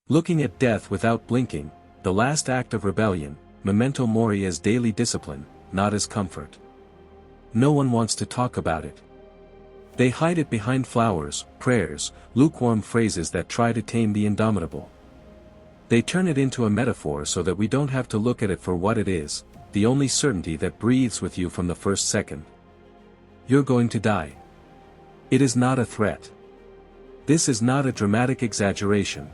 Looking at death without blinking, the last act of rebellion, memento mori as daily discipline, not as comfort. No one wants to talk about it. They hide it behind flowers, prayers, lukewarm phrases that try to tame the indomitable. They turn it into a metaphor so that we don't have to look at it for what it is, the only certainty that breathes with you from the first second. You're going to die. It is not a threat. This is not a dramatic exaggeration.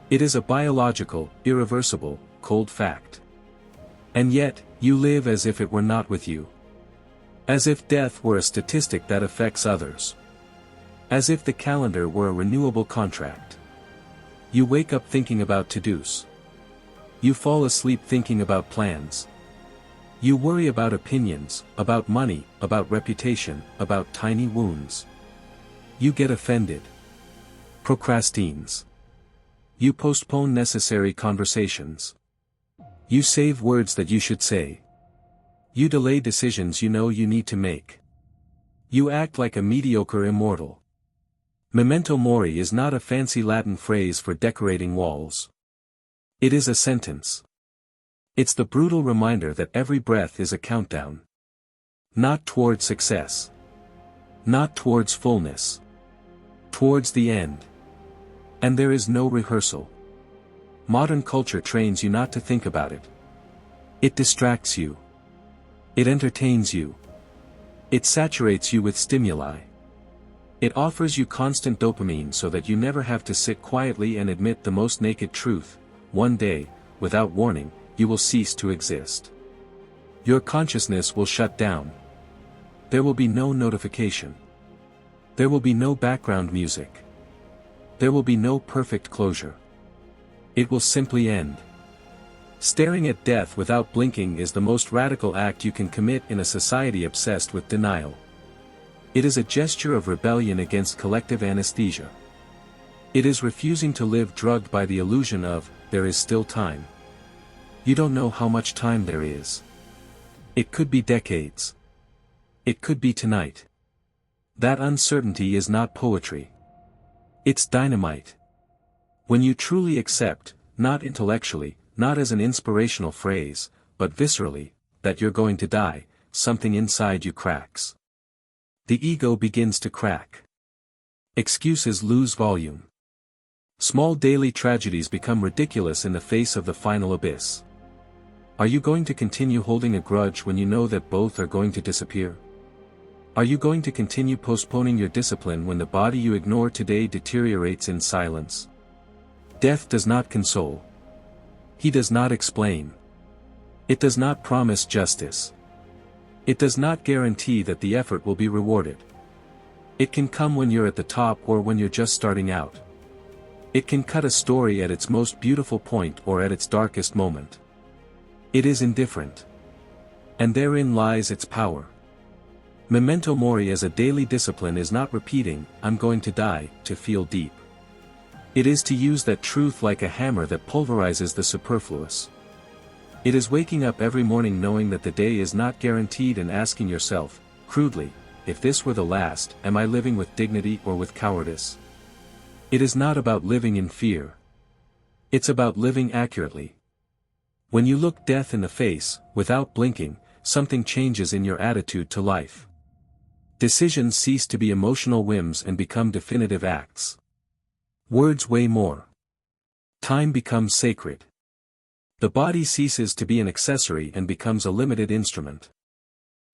It is a biological, irreversible, cold fact. And yet, you live as if it were not with you. As if death were a statistic that affects others. As if the calendar were a renewable contract. You wake up thinking about to-dos. You fall asleep thinking about plans. You worry about opinions, about money, about reputation, about tiny wounds. You get offended. Procrastines. You postpone necessary conversations. You save words that you should say. You delay decisions you know you need to make. You act like a mediocre immortal. Memento mori is not a fancy Latin phrase for decorating walls. It is a sentence. It's the brutal reminder that every breath is a countdown. Not towards success. Not towards fullness. Towards the end. And there is no rehearsal. Modern culture trains you not to think about it. It distracts you. It entertains you. It saturates you with stimuli. It offers you constant dopamine so that you never have to sit quietly and admit the most naked truth. One day, without warning, you will cease to exist. Your consciousness will shut down. There will be no notification. There will be no background music. There will be no perfect closure. It will simply end. Staring at death without blinking is the most radical act you can commit in a society obsessed with denial. It is a gesture of rebellion against collective anesthesia. It is refusing to live drugged by the illusion of, there is still time. You don't know how much time there is. It could be decades. It could be tonight. That uncertainty is not poetry. It's dynamite. When you truly accept, not intellectually, not as an inspirational phrase, but viscerally, that you're going to die, something inside you cracks. The ego begins to crack. Excuses lose volume. Small daily tragedies become ridiculous in the face of the final abyss. Are you going to continue holding a grudge when you know that both are going to disappear? Are you going to continue postponing your discipline when the body you ignore today deteriorates in silence? Death does not console. He does not explain. It does not promise justice. It does not guarantee that the effort will be rewarded. It can come when you're at the top or when you're just starting out. It can cut a story at its most beautiful point or at its darkest moment. It is indifferent. And therein lies its power. Memento mori as a daily discipline is not repeating, I'm going to die, to feel deep. It is to use that truth like a hammer that pulverizes the superfluous. It is waking up every morning knowing that the day is not guaranteed and asking yourself, crudely, if this were the last, am I living with dignity or with cowardice? It is not about living in fear. It's about living accurately. When you look death in the face, without blinking, something changes in your attitude to life. Decisions cease to be emotional whims and become definitive acts. Words weigh more. Time becomes sacred. The body ceases to be an accessory and becomes a limited instrument.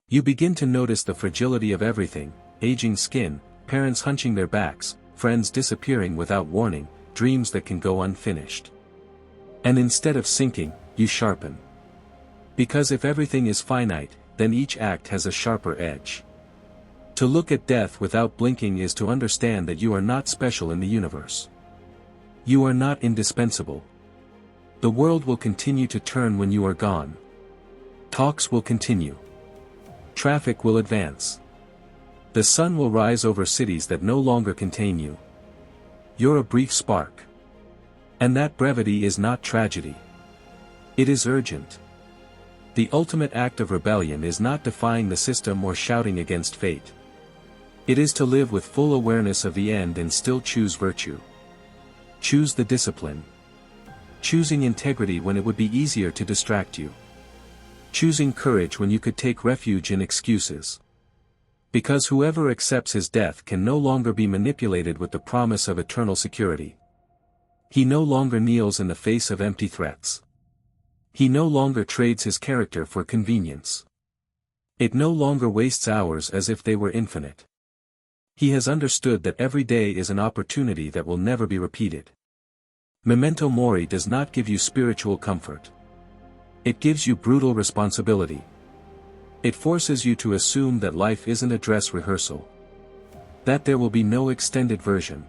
You begin to notice the fragility of everything, aging skin, parents hunching their backs, friends disappearing without warning, dreams that can go unfinished. And instead of sinking, you sharpen. Because if everything is finite, then each act has a sharper edge. To look at death without blinking is to understand that you are not special in the universe. You are not indispensable. The world will continue to turn when you are gone. Talks will continue. Traffic will advance. The sun will rise over cities that no longer contain you. You're a brief spark. And that brevity is not tragedy. It is urgent. The ultimate act of rebellion is not defying the system or shouting against fate. It is to live with full awareness of the end and still choose virtue. Choose the discipline. Choosing integrity when it would be easier to distract you. Choosing courage when you could take refuge in excuses. Because whoever accepts his death can no longer be manipulated with the promise of eternal security. He no longer kneels in the face of empty threats. He no longer trades his character for convenience. It no longer wastes hours as if they were infinite. He has understood that every day is an opportunity that will never be repeated. Memento Mori does not give you spiritual comfort. It gives you brutal responsibility. It forces you to assume that life isn't a dress rehearsal. That there will be no extended version.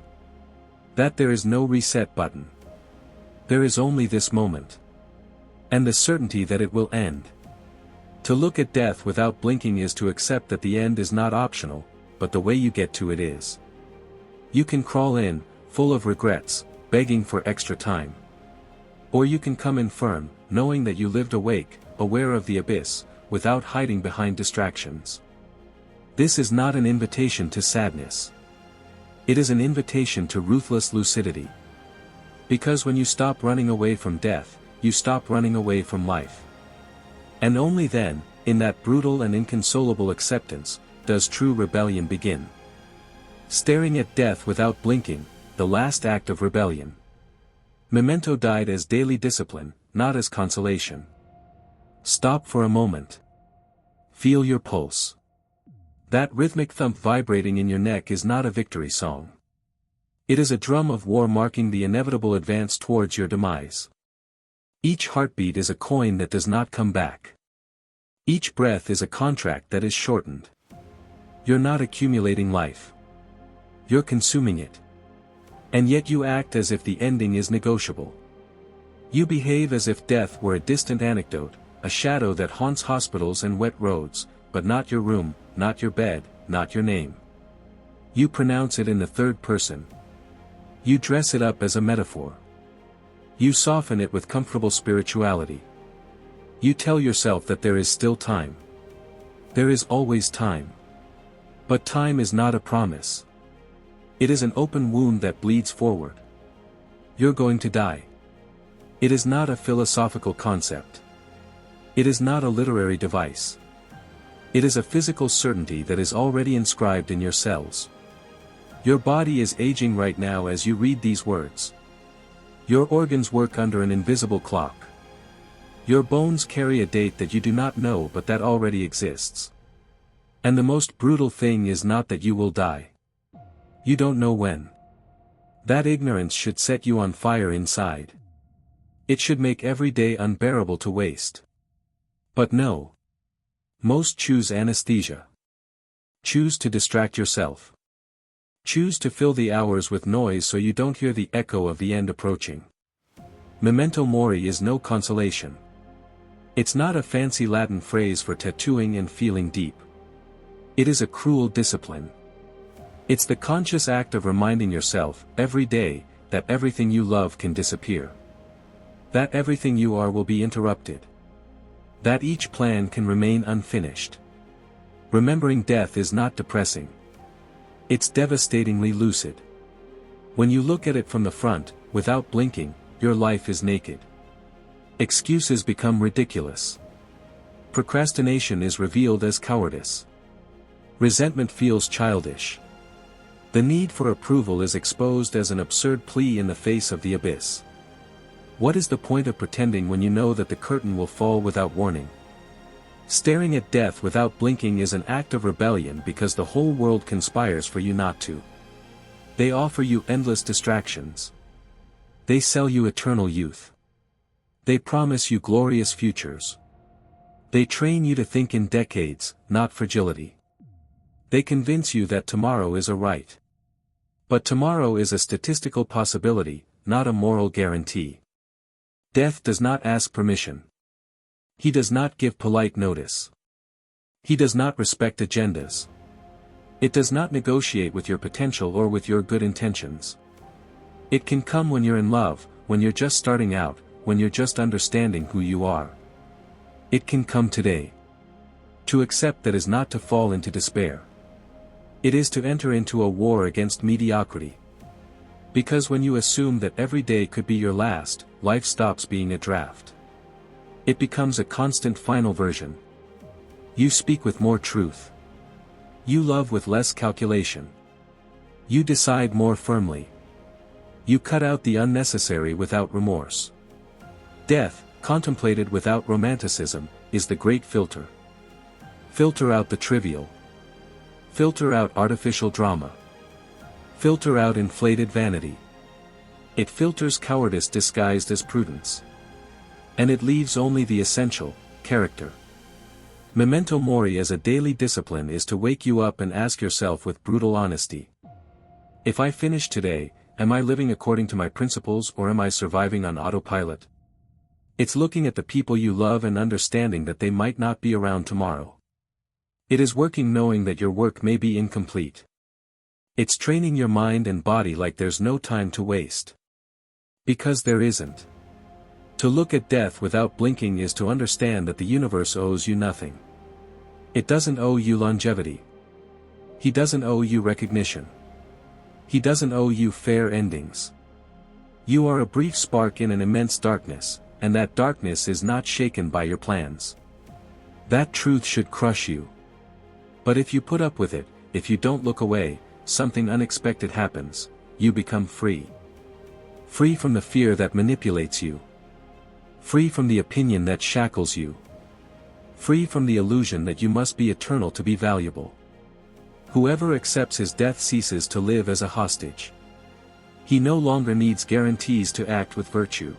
That there is no reset button. There is only this moment. And the certainty that it will end. To look at death without blinking is to accept that the end is not optional, but the way you get to it is. You can crawl in, full of regrets, begging for extra time. Or you can come in firm, knowing that you lived awake, aware of the abyss, without hiding behind distractions. This is not an invitation to sadness. It is an invitation to ruthless lucidity. Because when you stop running away from death, you stop running away from life. And only then, in that brutal and inconsolable acceptance, does true rebellion begin. Staring at death without blinking, the last act of rebellion. Memento died as daily discipline, not as consolation. Stop for a moment. Feel your pulse. That rhythmic thump vibrating in your neck is not a victory song. It is a drum of war marking the inevitable advance towards your demise. Each heartbeat is a coin that does not come back. Each breath is a contract that is shortened. You're not accumulating life. You're consuming it. And yet you act as if the ending is negotiable. You behave as if death were a distant anecdote, a shadow that haunts hospitals and wet roads, but not your room, not your bed, not your name. You pronounce it in the third person. You dress it up as a metaphor. You soften it with comfortable spirituality. You tell yourself that there is still time. There is always time. But time is not a promise. It is an open wound that bleeds forward. You're going to die. It is not a philosophical concept. It is not a literary device. It is a physical certainty that is already inscribed in your cells. Your body is aging right now as you read these words. Your organs work under an invisible clock. Your bones carry a date that you do not know but that already exists. And the most brutal thing is not that you will die. You don't know when. That ignorance should set you on fire inside. It should make every day unbearable to waste. But no. Most choose anesthesia. Choose to distract yourself. Choose to fill the hours with noise so you don't hear the echo of the end approaching. Memento Mori is no consolation. It's not a fancy Latin phrase for tattooing and feeling deep. It is a cruel discipline. It's the conscious act of reminding yourself, every day, that everything you love can disappear. That everything you are will be interrupted. That each plan can remain unfinished. Remembering death is not depressing. It's devastatingly lucid. When you look at it from the front, without blinking, your life is naked. Excuses become ridiculous. Procrastination is revealed as cowardice. Resentment feels childish. The need for approval is exposed as an absurd plea in the face of the abyss. What is the point of pretending when you know that the curtain will fall without warning? Staring at death without blinking is an act of rebellion because the whole world conspires for you not to. They offer you endless distractions. They sell you eternal youth. They promise you glorious futures. They train you to think in decades, not fragility. They convince you that tomorrow is a right. But tomorrow is a statistical possibility, not a moral guarantee. Death does not ask permission. He does not give polite notice. He does not respect agendas. It does not negotiate with your potential or with your good intentions. It can come when you're in love, when you're just starting out, when you're just understanding who you are. It can come today. To accept that is not to fall into despair. It is to enter into a war against mediocrity. Because when you assume that every day could be your last, life stops being a draft. It becomes a constant final version. You speak with more truth. You love with less calculation. You decide more firmly. You cut out the unnecessary without remorse. Death, contemplated without romanticism, is the great filter. Filter out the trivial. Filter out artificial drama. Filter out inflated vanity. It filters cowardice disguised as prudence. And it leaves only the essential, character. Memento Mori as a daily discipline is to wake you up and ask yourself with brutal honesty. If I finish today, am I living according to my principles or am I surviving on autopilot? It's looking at the people you love and understanding that they might not be around tomorrow. It is working knowing that your work may be incomplete. It's training your mind and body like there's no time to waste. Because there isn't. To look at death without blinking is to understand that the universe owes you nothing. It doesn't owe you longevity. He doesn't owe you recognition. He doesn't owe you fair endings. You are a brief spark in an immense darkness, and that darkness is not shaken by your plans. That truth should crush you. But if you put up with it, if you don't look away, something unexpected happens, you become free. Free from the fear that manipulates you. Free from the opinion that shackles you. Free from the illusion that you must be eternal to be valuable. Whoever accepts his death ceases to live as a hostage. He no longer needs guarantees to act with virtue.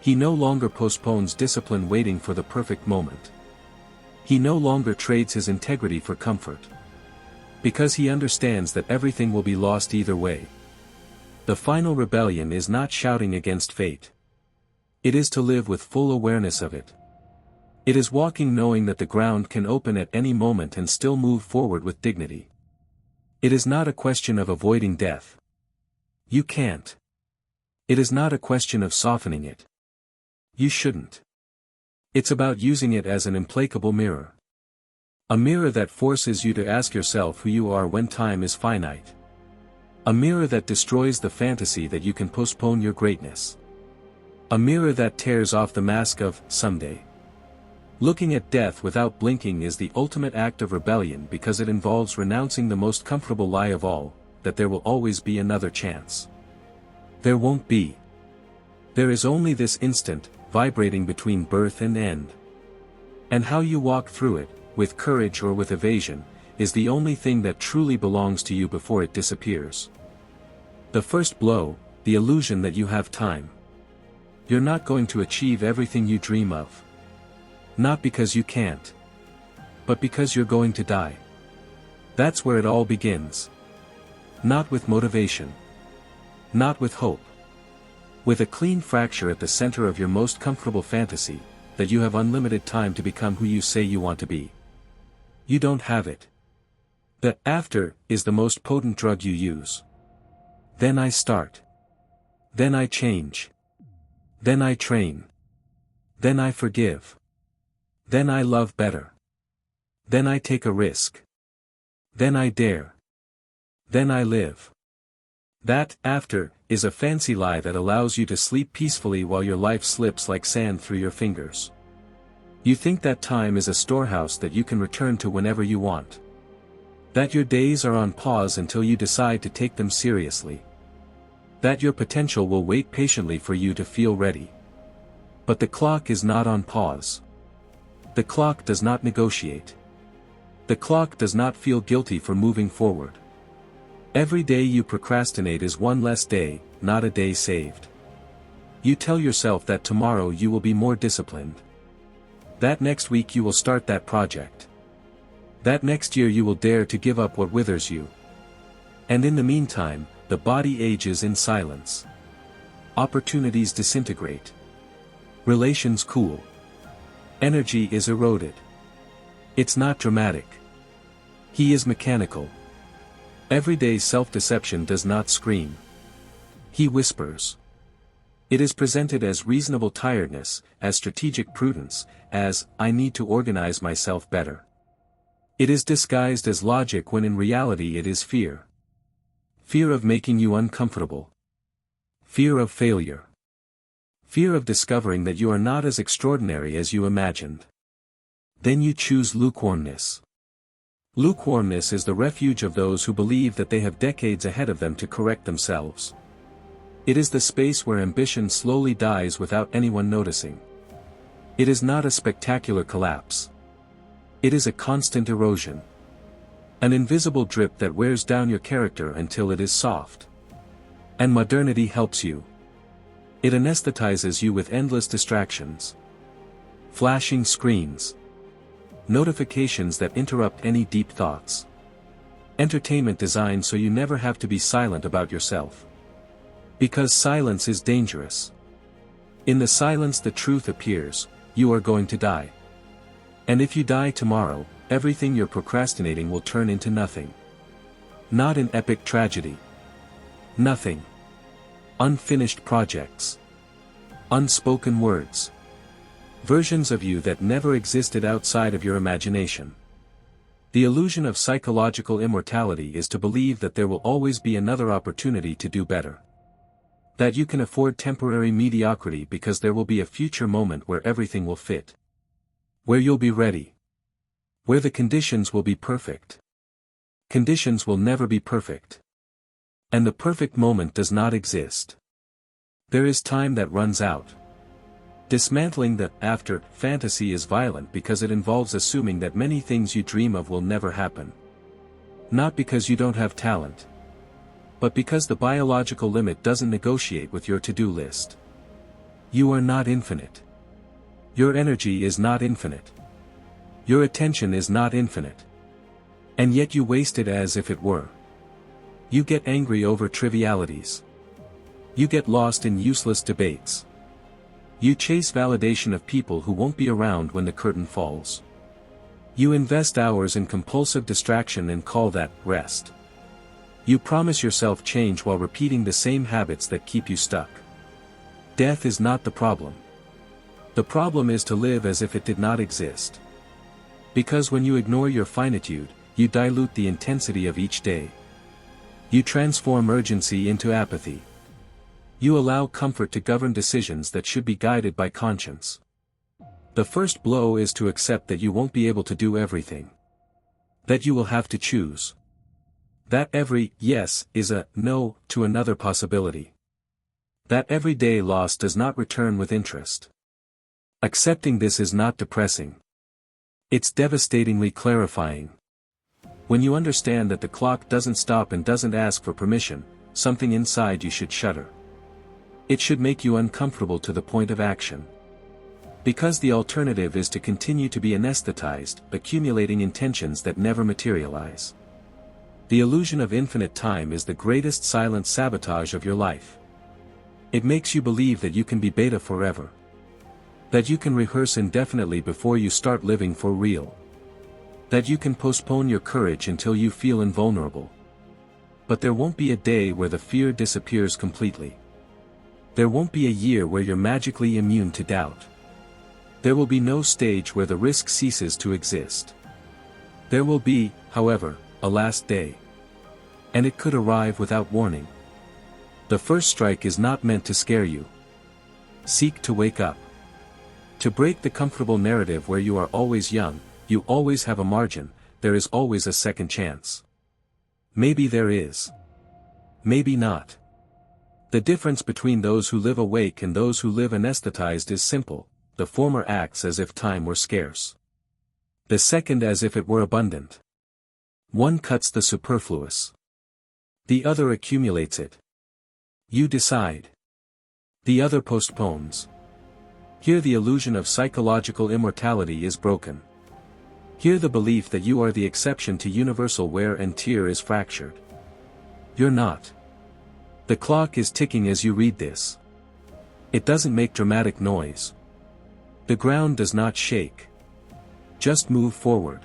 He no longer postpones discipline waiting for the perfect moment. He no longer trades his integrity for comfort. Because he understands that everything will be lost either way. The final rebellion is not shouting against fate. It is to live with full awareness of it. It is walking knowing that the ground can open at any moment and still move forward with dignity. It is not a question of avoiding death. You can't. It is not a question of softening it. You shouldn't. It's about using it as an implacable mirror. A mirror that forces you to ask yourself who you are when time is finite. A mirror that destroys the fantasy that you can postpone your greatness. A mirror that tears off the mask of someday. Looking at death without blinking is the ultimate act of rebellion because it involves renouncing the most comfortable lie of all, that there will always be another chance. There won't be. There is only this instant, vibrating between birth and end. And how you walk through it, with courage or with evasion, is the only thing that truly belongs to you before it disappears. The first blow, the illusion that you have time. You're not going to achieve everything you dream of. Not because you can't. But because you're going to die. That's where it all begins. Not with motivation. Not with hope. With a clean fracture at the center of your most comfortable fantasy, that you have unlimited time to become who you say you want to be. You don't have it. The after is the most potent drug you use. Then I start. Then I change. Then I train. Then I forgive. Then I love better. Then I take a risk. Then I dare. Then I live. That after is a fancy lie that allows you to sleep peacefully while your life slips like sand through your fingers. You think that time is a storehouse that you can return to whenever you want. That your days are on pause until you decide to take them seriously. That your potential will wait patiently for you to feel ready. But the clock is not on pause. The clock does not negotiate. The clock does not feel guilty for moving forward. Every day you procrastinate is one less day, not a day saved. You tell yourself that tomorrow you will be more disciplined. That next week you will start that project. That next year you will dare to give up what withers you. And in the meantime, the body ages in silence. Opportunities disintegrate. Relations cool. Energy is eroded. It's not dramatic. He is mechanical. Everyday self-deception does not scream. He whispers. It is presented as reasonable tiredness, as strategic prudence, as, I need to organize myself better. It is disguised as logic when in reality it is fear. Fear of making you uncomfortable. Fear of failure. Fear of discovering that you are not as extraordinary as you imagined. Then you choose lukewarmness. Lukewarmness is the refuge of those who believe that they have decades ahead of them to correct themselves. It is the space where ambition slowly dies without anyone noticing. It is not a spectacular collapse. It is a constant erosion. An invisible drip that wears down your character until it is soft. And modernity helps you. It anesthetizes you with endless distractions. Flashing screens. Notifications that interrupt any deep thoughts. Entertainment designed so you never have to be silent about yourself. Because silence is dangerous. In the silence the truth appears, you are going to die. And if you die tomorrow, everything you're procrastinating will turn into nothing. Not an epic tragedy. Nothing. Unfinished projects. Unspoken words. Versions of you that never existed outside of your imagination. The illusion of psychological immortality is to believe that there will always be another opportunity to do better. That you can afford temporary mediocrity because there will be a future moment where everything will fit. Where you'll be ready. Where the conditions will be perfect. Conditions will never be perfect. And the perfect moment does not exist. There is time that runs out. Dismantling the after fantasy is violent because it involves assuming that many things you dream of will never happen. Not because you don't have talent. But because the biological limit doesn't negotiate with your to-do list. You are not infinite. Your energy is not infinite. Your attention is not infinite. And yet you waste it as if it were. You get angry over trivialities. You get lost in useless debates. You chase validation of people who won't be around when the curtain falls. You invest hours in compulsive distraction and call that rest. You promise yourself change while repeating the same habits that keep you stuck. Death is not the problem. The problem is to live as if it did not exist. Because when you ignore your finitude, you dilute the intensity of each day. You transform urgency into apathy. You allow comfort to govern decisions that should be guided by conscience. The first blow is to accept that you won't be able to do everything. That you will have to choose. That every yes is a no to another possibility. That every day lost does not return with interest. Accepting this is not depressing. It's devastatingly clarifying. When you understand that the clock doesn't stop and doesn't ask for permission, something inside you should shudder. It should make you uncomfortable to the point of action. Because the alternative is to continue to be anesthetized, accumulating intentions that never materialize. The illusion of infinite time is the greatest silent sabotage of your life. It makes you believe that you can be beta forever. That you can rehearse indefinitely before you start living for real. That you can postpone your courage until you feel invulnerable. But there won't be a day where the fear disappears completely. There won't be a year where you're magically immune to doubt. There will be no stage where the risk ceases to exist. There will be, however, a last day. And it could arrive without warning. The first strike is not meant to scare you. Seek to wake up. To break the comfortable narrative where you are always young, you always have a margin, there is always a second chance. Maybe there is. Maybe not. The difference between those who live awake and those who live anesthetized is simple, the former acts as if time were scarce. The second as if it were abundant. One cuts the superfluous. The other accumulates it. You decide. The other postpones. Here the illusion of psychological immortality is broken. Here the belief that you are the exception to universal wear and tear is fractured. You're not. The clock is ticking as you read this. It doesn't make dramatic noise. The ground does not shake. Just move forward.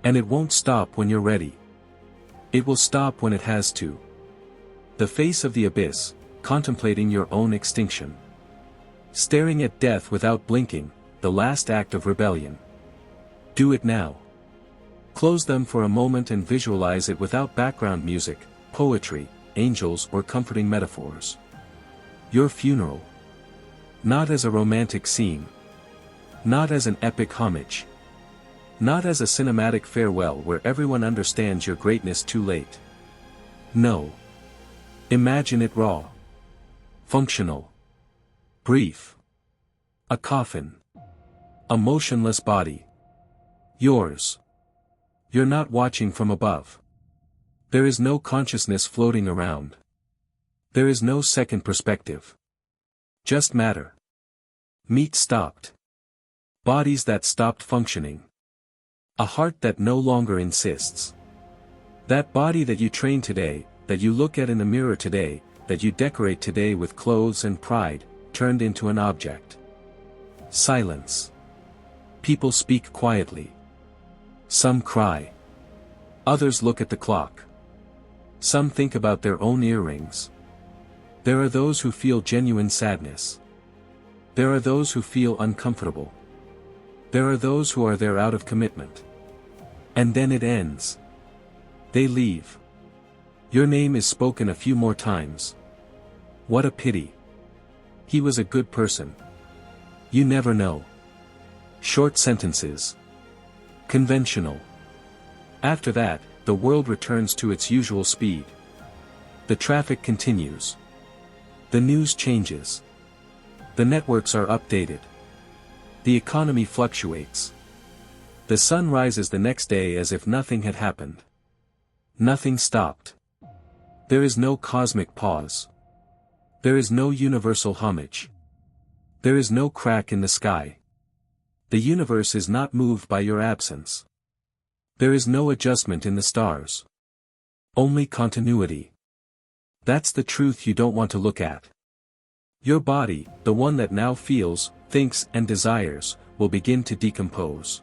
And it won't stop when you're ready. It will stop when it has to. The face of the abyss, contemplating your own extinction. Staring at death without blinking, the last act of rebellion. Do it now. Close them for a moment and visualize it without background music, poetry, angels or comforting metaphors. Your funeral. Not as a romantic scene. Not as an epic homage. Not as a cinematic farewell where everyone understands your greatness too late. No. Imagine it raw. Functional. Brief. A coffin. A motionless body. Yours. You're not watching from above. There is no consciousness floating around. There is no second perspective. Just matter. Meat stopped. Bodies that stopped functioning. A heart that no longer insists. That body that you train today, that you look at in the mirror today, that you decorate today with clothes and pride, turned into an object. Silence. People speak quietly. Some cry. Others look at the clock. Some think about their own earrings. There are those who feel genuine sadness. There are those who feel uncomfortable. There are those who are there out of commitment. And then it ends. They leave. Your name is spoken a few more times. What a pity. He was a good person. You never know. Short sentences. Conventional. After that, the world returns to its usual speed. The traffic continues. The news changes. The networks are updated. The economy fluctuates. The sun rises the next day as if nothing had happened. Nothing stopped. There is no cosmic pause. There is no universal homage. There is no crack in the sky. The universe is not moved by your absence. There is no adjustment in the stars. Only continuity. That's the truth you don't want to look at. Your body, the one that now feels, thinks and desires, will begin to decompose.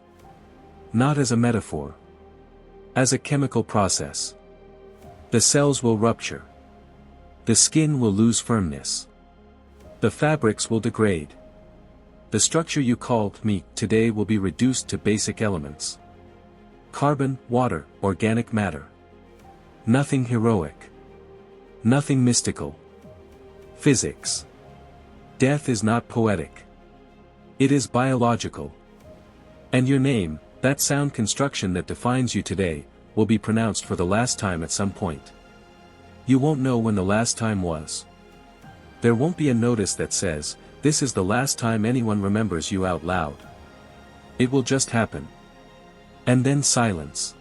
Not as a metaphor. As a chemical process. The cells will rupture. The skin will lose firmness. The fabrics will degrade. The structure you called me today will be reduced to basic elements. Carbon, water, organic matter. Nothing heroic. Nothing mystical. Physics. Death is not poetic. It is biological. And your name, that sound construction that defines you today, will be pronounced for the last time at some point. You won't know when the last time was. There won't be a notice that says, "This is the last time anyone remembers you" out loud. It will just happen. And then silence.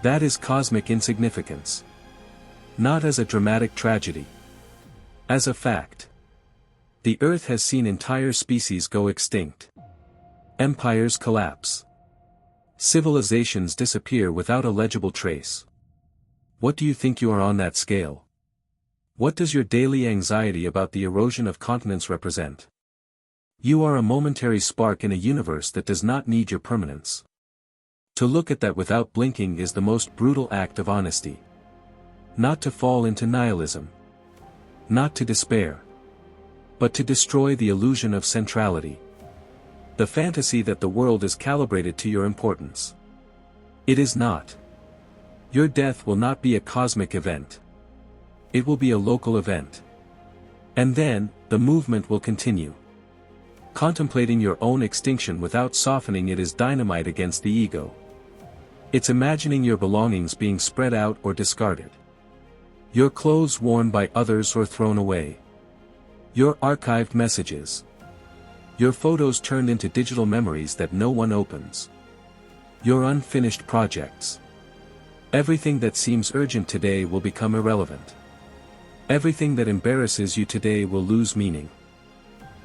That is cosmic insignificance. Not as a dramatic tragedy. As a fact. The earth has seen entire species go extinct. Empires collapse. Civilizations disappear without a legible trace. What do you think you are on that scale? What does your daily anxiety about the erosion of continents represent? You are a momentary spark in a universe that does not need your permanence. To look at that without blinking is the most brutal act of honesty. Not to fall into nihilism. Not to despair. But to destroy the illusion of centrality. The fantasy that the world is calibrated to your importance. It is not. Your death will not be a cosmic event. It will be a local event. And then, the movement will continue. Contemplating your own extinction without softening it is dynamite against the ego. It's imagining your belongings being spread out or discarded. Your clothes worn by others or thrown away. Your archived messages. Your photos turned into digital memories that no one opens. Your unfinished projects. Everything that seems urgent today will become irrelevant. Everything that embarrasses you today will lose meaning.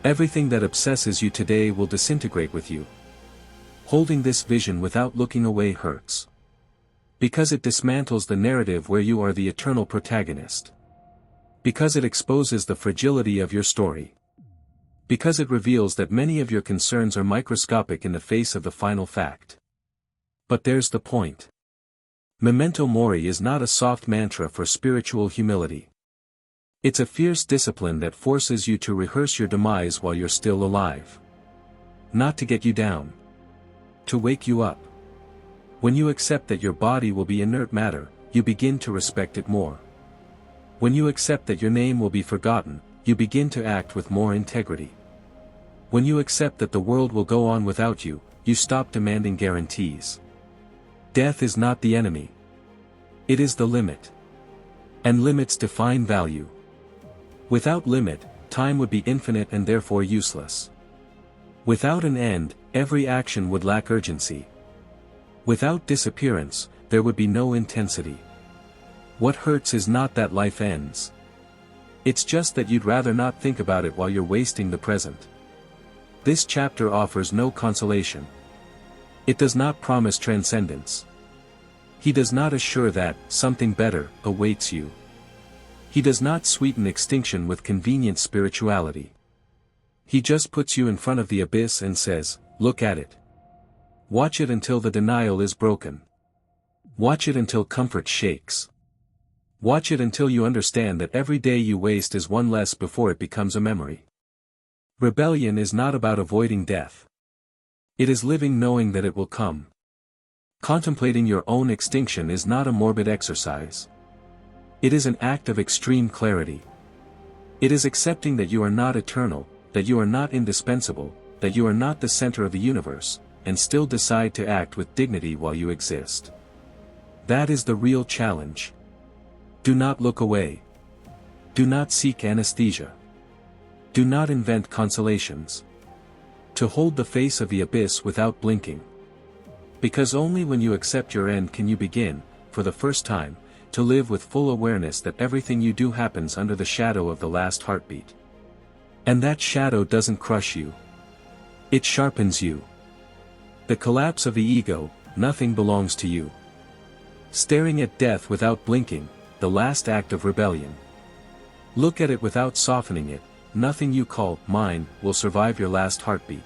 Everything that obsesses you today will disintegrate with you. Holding this vision without looking away hurts. Because it dismantles the narrative where you are the eternal protagonist. Because it exposes the fragility of your story. Because it reveals that many of your concerns are microscopic in the face of the final fact. But there's the point. Memento Mori is not a soft mantra for spiritual humility. It's a fierce discipline that forces you to rehearse your demise while you're still alive. Not to get you down. To wake you up. When you accept that your body will be inert matter, you begin to respect it more. When you accept that your name will be forgotten, you begin to act with more integrity. When you accept that the world will go on without you, you stop demanding guarantees. Death is not the enemy. It is the limit. And limits define value. Without limit, time would be infinite and therefore useless. Without an end, every action would lack urgency. Without disappearance, there would be no intensity. What hurts is not that life ends. It's just that you'd rather not think about it while you're wasting the present. This chapter offers no consolation. It does not promise transcendence. He does not assure that something better awaits you. He does not sweeten extinction with convenient spirituality. He just puts you in front of the abyss and says, look at it. Watch it until the denial is broken. Watch it until comfort shakes. Watch it until you understand that every day you waste is one less before it becomes a memory. Rebellion is not about avoiding death. It is living knowing that it will come. Contemplating your own extinction is not a morbid exercise. It is an act of extreme clarity. It is accepting that you are not eternal, that you are not indispensable, that you are not the center of the universe, and still decide to act with dignity while you exist. That is the real challenge. Do not look away. Do not seek anesthesia. Do not invent consolations. To hold the face of the abyss without blinking. Because only when you accept your end can you begin, for the first time, to live with full awareness that everything you do happens under the shadow of the last heartbeat. And that shadow doesn't crush you. It sharpens you. The collapse of the ego, nothing belongs to you. Staring at death without blinking, the last act of rebellion. Look at it without softening it, nothing you call mine will survive your last heartbeat.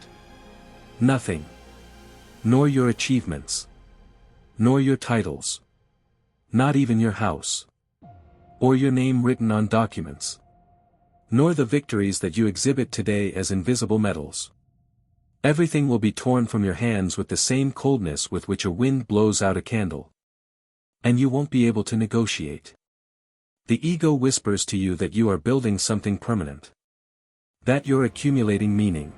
Nothing. Nor your achievements. Nor your titles. Not even your house. Or your name written on documents. Nor the victories that you exhibit today as invisible medals. Everything will be torn from your hands with the same coldness with which a wind blows out a candle. And you won't be able to negotiate. The ego whispers to you that you are building something permanent. That you're accumulating meaning.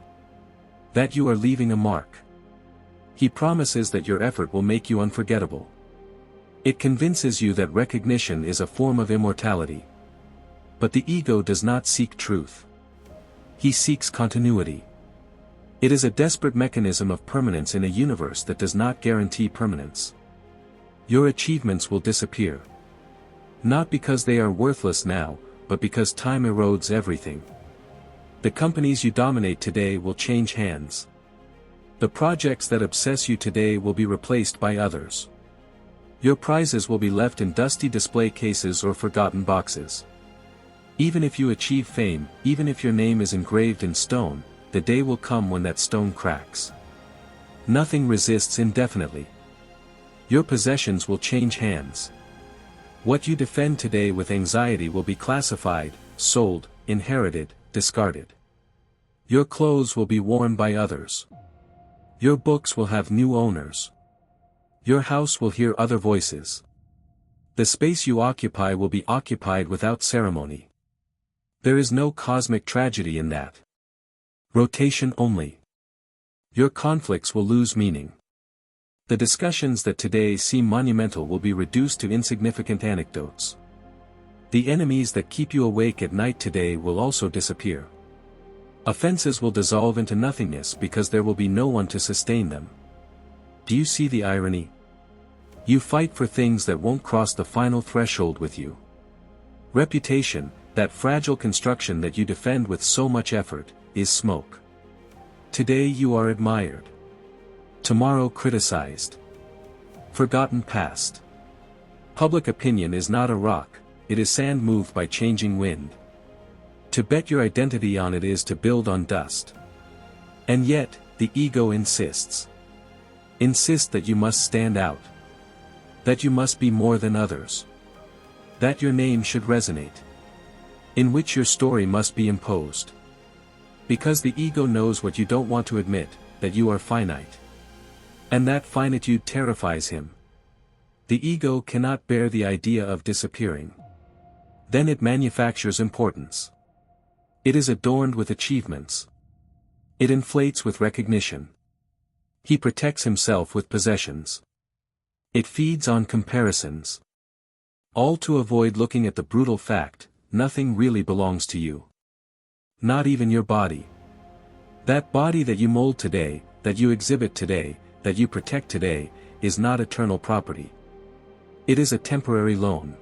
That you are leaving a mark. He promises that your effort will make you unforgettable. It convinces you that recognition is a form of immortality. But the ego does not seek truth. He seeks continuity. It is a desperate mechanism of permanence in a universe that does not guarantee permanence. Your achievements will disappear. Not because they are worthless now, but because time erodes everything. The companies you dominate today will change hands. The projects that obsess you today will be replaced by others. Your prizes will be left in dusty display cases or forgotten boxes. Even if you achieve fame, even if your name is engraved in stone, the day will come when that stone cracks. Nothing resists indefinitely. Your possessions will change hands. What you defend today with anxiety will be classified, sold, inherited, discarded. Your clothes will be worn by others. Your books will have new owners. Your house will hear other voices. The space you occupy will be occupied without ceremony. There is no cosmic tragedy in that. Rotation only. Your conflicts will lose meaning. The discussions that today seem monumental will be reduced to insignificant anecdotes. The enemies that keep you awake at night today will also disappear. Offenses will dissolve into nothingness because there will be no one to sustain them. Do you see the irony? You fight for things that won't cross the final threshold with you. Reputation, that fragile construction that you defend with so much effort, is smoke. Today you are admired. Tomorrow criticized. Forgotten past. Public opinion is not a rock, it is sand moved by changing wind. To bet your identity on it is to build on dust. And yet, the ego insists. Insist that you must stand out. That you must be more than others. That your name should resonate. In which your story must be imposed. Because the ego knows what you don't want to admit, that you are finite. And that finitude terrifies him. The ego cannot bear the idea of disappearing. Then it manufactures importance. It is adorned with achievements. It inflates with recognition. He protects himself with possessions. It feeds on comparisons. All to avoid looking at the brutal fact, nothing really belongs to you. Not even your body. That body that you mold today, that you exhibit today, that you protect today, is not eternal property. It is a temporary loan.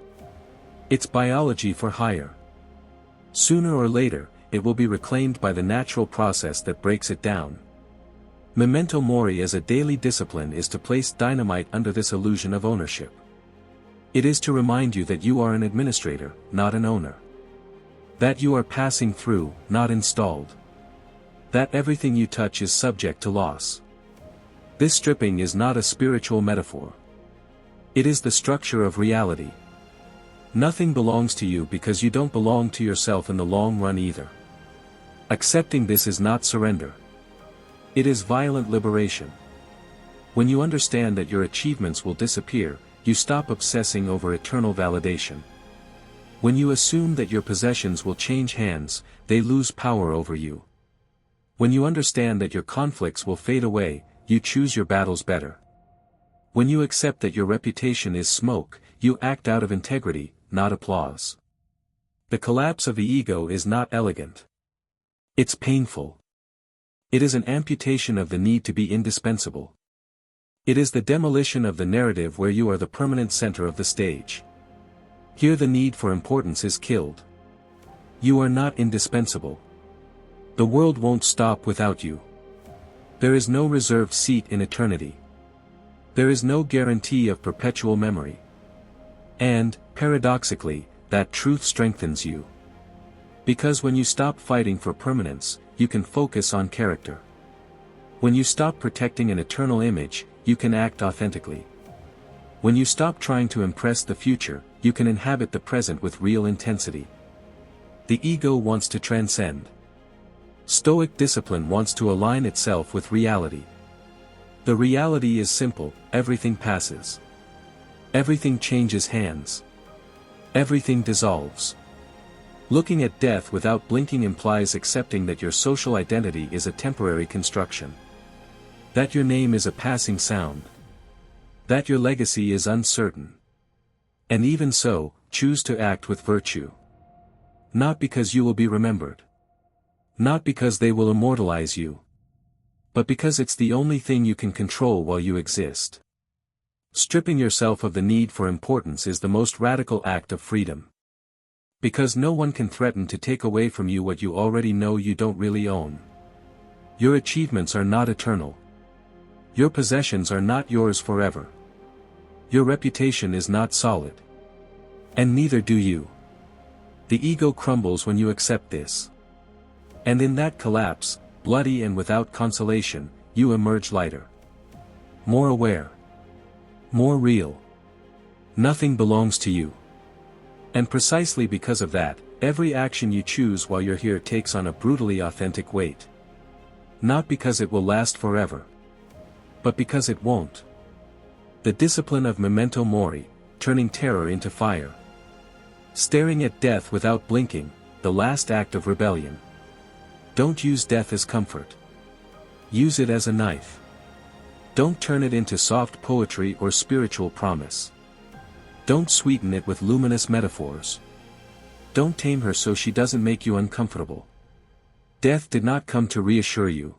It's biology for hire. Sooner or later, it will be reclaimed by the natural process that breaks it down. Memento Mori as a daily discipline is to place dynamite under this illusion of ownership. It is to remind you that you are an administrator, not an owner. That you are passing through, not installed. That everything you touch is subject to loss. This stripping is not a spiritual metaphor. It is the structure of reality. Nothing belongs to you because you don't belong to yourself in the long run either. Accepting this is not surrender. It is violent liberation. When you understand that your achievements will disappear, you stop obsessing over eternal validation. When you assume that your possessions will change hands, they lose power over you. When you understand that your conflicts will fade away, you choose your battles better. When you accept that your reputation is smoke, you act out of integrity, not applause. The collapse of the ego is not elegant. It's painful. It is an amputation of the need to be indispensable. It is the demolition of the narrative where you are the permanent center of the stage. Here the need for importance is killed. You are not indispensable. The world won't stop without you. There is no reserved seat in eternity. There is no guarantee of perpetual memory. And, paradoxically, that truth strengthens you. Because when you stop fighting for permanence, you can focus on character. When you stop protecting an eternal image, you can act authentically. When you stop trying to impress the future, you can inhabit the present with real intensity. The ego wants to transcend. Stoic discipline wants to align itself with reality. The reality is simple: everything passes. Everything changes hands. Everything dissolves. Looking at death without blinking implies accepting that your social identity is a temporary construction. That your name is a passing sound. That your legacy is uncertain. And even so, choose to act with virtue. Not because you will be remembered. Not because they will immortalize you. But because it's the only thing you can control while you exist. Stripping yourself of the need for importance is the most radical act of freedom. Because no one can threaten to take away from you what you already know you don't really own. Your achievements are not eternal. Your possessions are not yours forever. Your reputation is not solid. And neither do you. The ego crumbles when you accept this. And in that collapse, bloody and without consolation, you emerge lighter. More aware. More real. Nothing belongs to you. And precisely because of that, every action you choose while you're here takes on a brutally authentic weight. Not because it will last forever. But because it won't. The discipline of Memento Mori, turning terror into fire. Staring at death without blinking, the last act of rebellion. Don't use death as comfort. Use it as a knife. Don't turn it into soft poetry or spiritual promise. Don't sweeten it with luminous metaphors. Don't tame her so she doesn't make you uncomfortable. Death did not come to reassure you.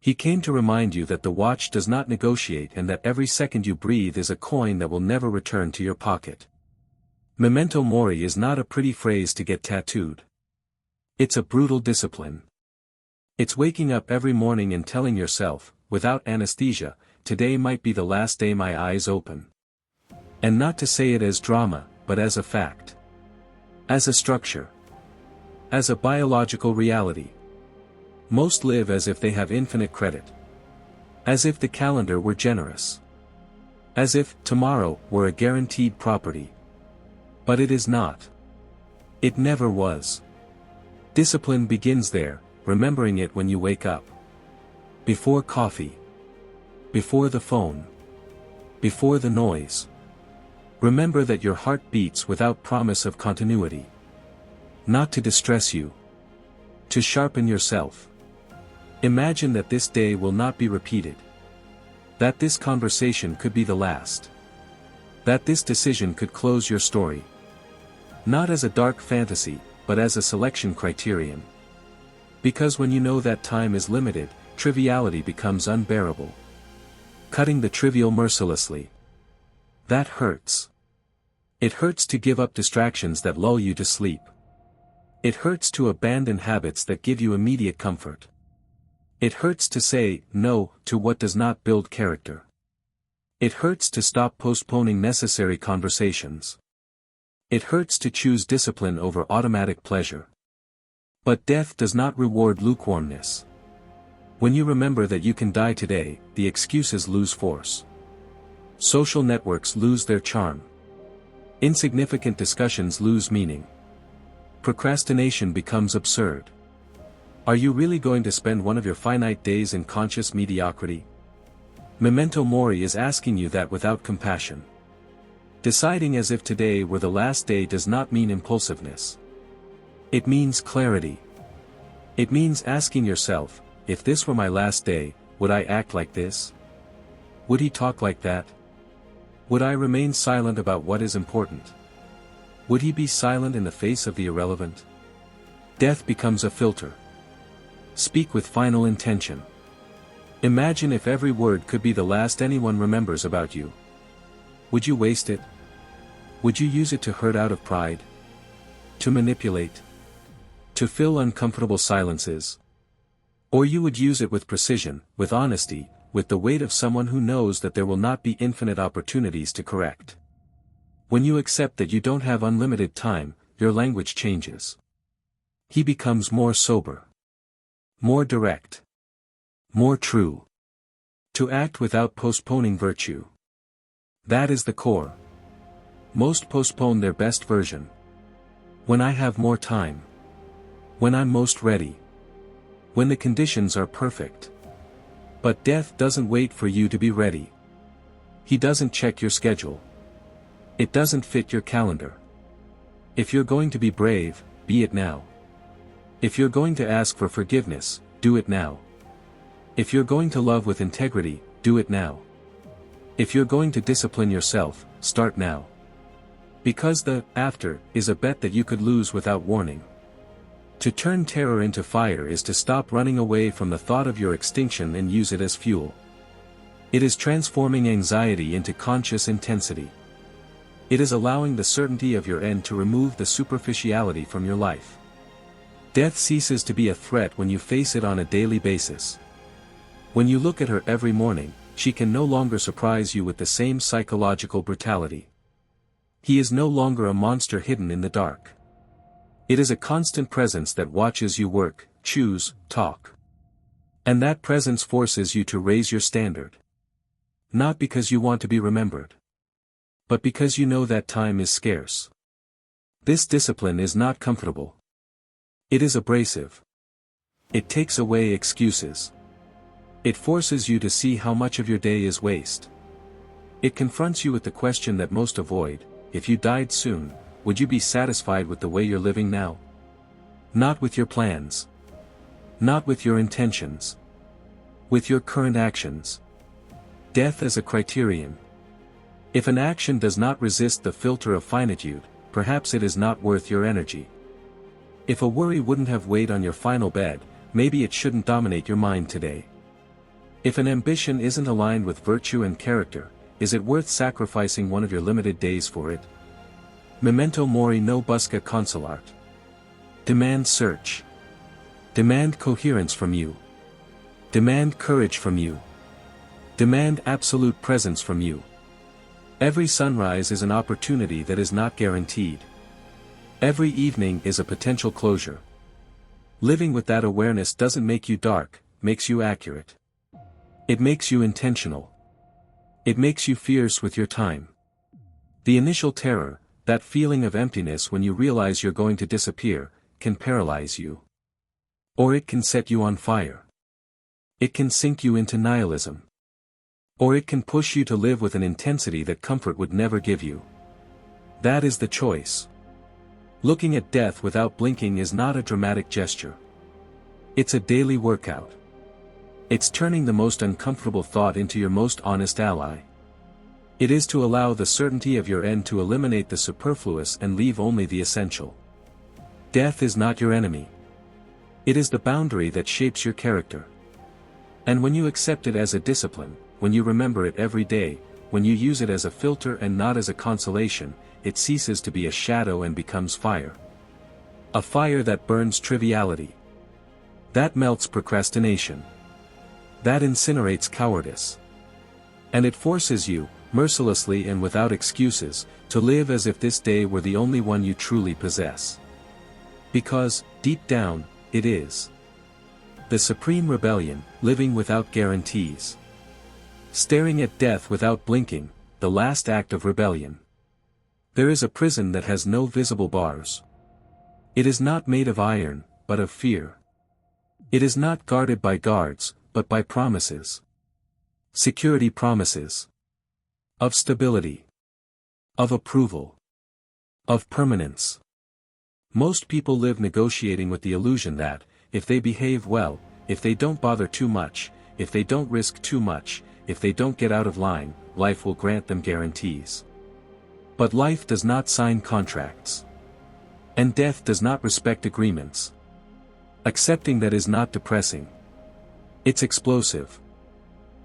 He came to remind you that the watch does not negotiate and that every second you breathe is a coin that will never return to your pocket. Memento Mori is not a pretty phrase to get tattooed. It's a brutal discipline. It's waking up every morning and telling yourself, without anesthesia, today might be the last day my eyes open. And not to say it as drama, but as a fact. As a structure. As a biological reality. Most live as if they have infinite credit. As if the calendar were generous. As if tomorrow were a guaranteed property. But it is not. It never was. Discipline begins there, remembering it when you wake up. Before coffee. Before the phone. Before the noise. Remember that your heart beats without promise of continuity. Not to distress you. To sharpen yourself. Imagine that this day will not be repeated. That this conversation could be the last. That this decision could close your story. Not as a dark fantasy, but as a selection criterion. Because when you know that time is limited, triviality becomes unbearable. Cutting the trivial mercilessly. That hurts. It hurts to give up distractions that lull you to sleep. It hurts to abandon habits that give you immediate comfort. It hurts to say no to what does not build character. It hurts to stop postponing necessary conversations. It hurts to choose discipline over automatic pleasure. But death does not reward lukewarmness. When you remember that you can die today, the excuses lose force. Social networks lose their charm. Insignificant discussions lose meaning. Procrastination becomes absurd. Are you really going to spend one of your finite days in conscious mediocrity? Memento Mori is asking you that without compassion. Deciding as if today were the last day does not mean impulsiveness. It means clarity. It means asking yourself, if this were my last day, would I act like this? Would he talk like that? Would I remain silent about what is important? Would he be silent in the face of the irrelevant? Death becomes a filter. Speak with final intention. Imagine if every word could be the last anyone remembers about you. Would you waste it? Would you use it to hurt out of pride? To manipulate? To fill uncomfortable silences? Or you would use it with precision, with honesty, with the weight of someone who knows that there will not be infinite opportunities to correct. When you accept that you don't have unlimited time, your language changes. He becomes more sober. More direct. More true. To act without postponing virtue. That is the core. Most postpone their best version. When I have more time. When I'm most ready. When the conditions are perfect. But death doesn't wait for you to be ready. He doesn't check your schedule. It doesn't fit your calendar. If you're going to be brave, be it now. If you're going to ask for forgiveness, do it now. If you're going to love with integrity, do it now. If you're going to discipline yourself, start now. Because the after is a bet that you could lose without warning. To turn terror into fire is to stop running away from the thought of your extinction and use it as fuel. It is transforming anxiety into conscious intensity. It is allowing the certainty of your end to remove the superficiality from your life. Death ceases to be a threat when you face it on a daily basis. When you look at her every morning, she can no longer surprise you with the same psychological brutality. He is no longer a monster hidden in the dark. It is a constant presence that watches you work, choose, talk. And that presence forces you to raise your standard. Not because you want to be remembered. But because you know that time is scarce. This discipline is not comfortable. It is abrasive. It takes away excuses. It forces you to see how much of your day is waste. It confronts you with the question that most avoid: if you died soon, would you be satisfied with the way you're living now? Not with your plans. Not with your intentions. With your current actions. Death as a criterion. If an action does not resist the filter of finitude, perhaps it is not worth your energy. If a worry wouldn't have weighed on your final bed, maybe it shouldn't dominate your mind today. If an ambition isn't aligned with virtue and character, is it worth sacrificing one of your limited days for it? Memento Mori no busca consolart. Demand search. Demand coherence from you. Demand courage from you. Demand absolute presence from you. Every sunrise is an opportunity that is not guaranteed. Every evening is a potential closure. Living with that awareness doesn't make you dark, makes you accurate. It makes you intentional. It makes you fierce with your time. The initial terror, that feeling of emptiness when you realize you're going to disappear, can paralyze you. Or it can set you on fire. It can sink you into nihilism. Or it can push you to live with an intensity that comfort would never give you. That is the choice. Looking at death without blinking is not a dramatic gesture. It's a daily workout. It's turning the most uncomfortable thought into your most honest ally. It is to allow the certainty of your end to eliminate the superfluous and leave only the essential. Death is not your enemy. It is the boundary that shapes your character. And when you accept it as a discipline, when you remember it every day, when you use it as a filter and not as a consolation, it ceases to be a shadow and becomes fire. A fire that burns triviality. That melts procrastination. That incinerates cowardice. And it forces you, mercilessly and without excuses, to live as if this day were the only one you truly possess. Because, deep down, it is. The supreme rebellion, living without guarantees. Staring at death without blinking, the last act of rebellion. There is a prison that has no visible bars. It is not made of iron, but of fear. It is not guarded by guards, but by promises. Security promises. Of stability. Of approval. Of permanence. Most people live negotiating with the illusion that, if they behave well, if they don't bother too much, if they don't risk too much, if they don't get out of line, life will grant them guarantees. But life does not sign contracts. And death does not respect agreements. Accepting that is not depressing. It's explosive.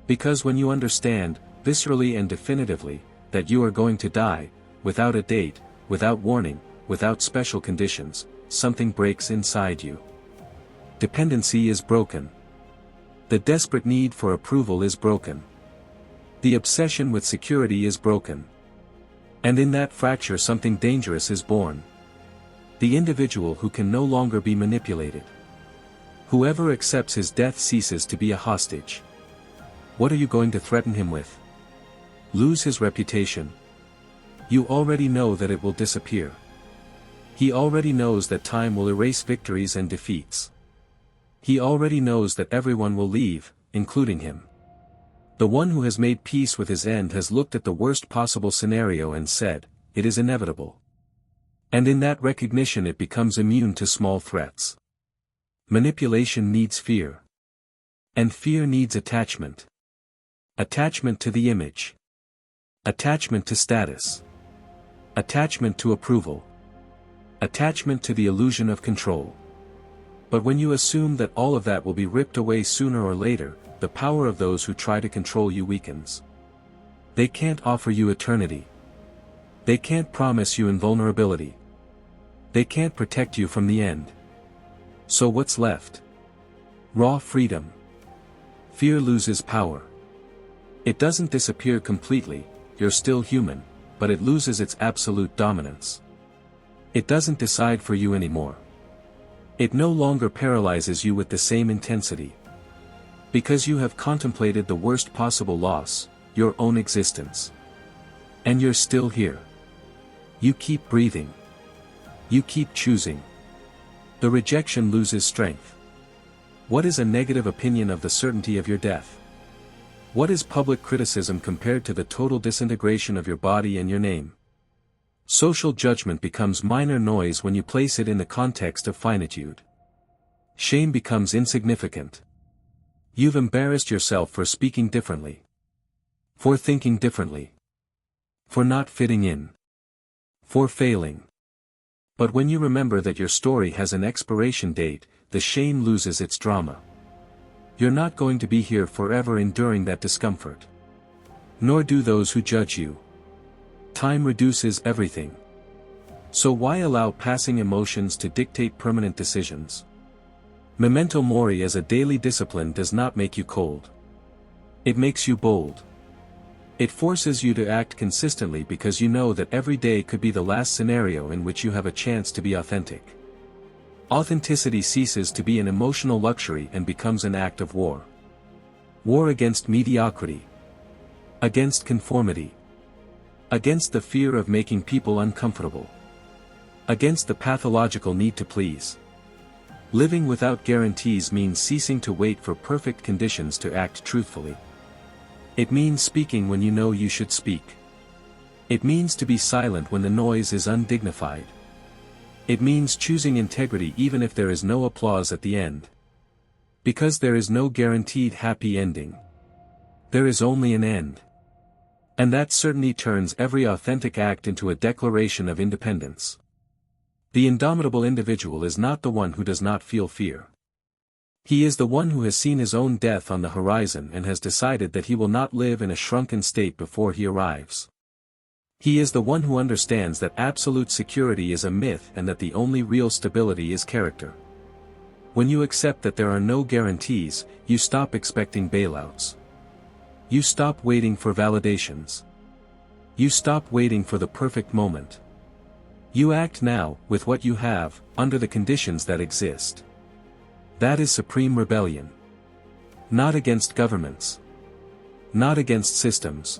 Because when you understand, viscerally and definitively, that you are going to die, without a date, without warning, without special conditions, something breaks inside you. Dependency is broken. The desperate need for approval is broken. The obsession with security is broken. And in that fracture something dangerous is born. The individual who can no longer be manipulated. Whoever accepts his death ceases to be a hostage. What are you going to threaten him with? Lose his reputation? You already know that it will disappear. He already knows that time will erase victories and defeats. He already knows that everyone will leave, including him. The one who has made peace with his end has looked at the worst possible scenario and said, it is inevitable. And in that recognition it becomes immune to small threats. Manipulation needs fear. And fear needs attachment. Attachment to the image. Attachment to status. Attachment to approval. Attachment to the illusion of control. But when you assume that all of that will be ripped away sooner or later, the power of those who try to control you weakens. They can't offer you eternity. They can't promise you invulnerability. They can't protect you from the end. So what's left? Raw freedom. Fear loses power. It doesn't disappear completely, you're still human, but it loses its absolute dominance. It doesn't decide for you anymore. It no longer paralyzes you with the same intensity. Because you have contemplated the worst possible loss, your own existence. And you're still here. You keep breathing. You keep choosing. The rejection loses strength. What is a negative opinion of the certainty of your death? What is public criticism compared to the total disintegration of your body and your name? Social judgment becomes minor noise when you place it in the context of finitude. Shame becomes insignificant. You've embarrassed yourself for speaking differently. For thinking differently. For not fitting in. For failing. But when you remember that your story has an expiration date, the shame loses its drama. You're not going to be here forever enduring that discomfort. Nor do those who judge you. Time reduces everything. So why allow passing emotions to dictate permanent decisions? Memento Mori as a daily discipline does not make you cold. It makes you bold. It forces you to act consistently because you know that every day could be the last scenario in which you have a chance to be authentic. Authenticity ceases to be an emotional luxury and becomes an act of war. War against mediocrity. Against conformity. Against the fear of making people uncomfortable. Against the pathological need to please. Living without guarantees means ceasing to wait for perfect conditions to act truthfully. It means speaking when you know you should speak. It means to be silent when the noise is undignified. It means choosing integrity even if there is no applause at the end. Because there is no guaranteed happy ending. There is only an end. And that certainty turns every authentic act into a declaration of independence. The indomitable individual is not the one who does not feel fear. He is the one who has seen his own death on the horizon and has decided that he will not live in a shrunken state before he arrives. He is the one who understands that absolute security is a myth and that the only real stability is character. When you accept that there are no guarantees, you stop expecting bailouts. You stop waiting for validations. You stop waiting for the perfect moment. You act now, with what you have, under the conditions that exist. That is supreme rebellion. Not against governments. Not against systems.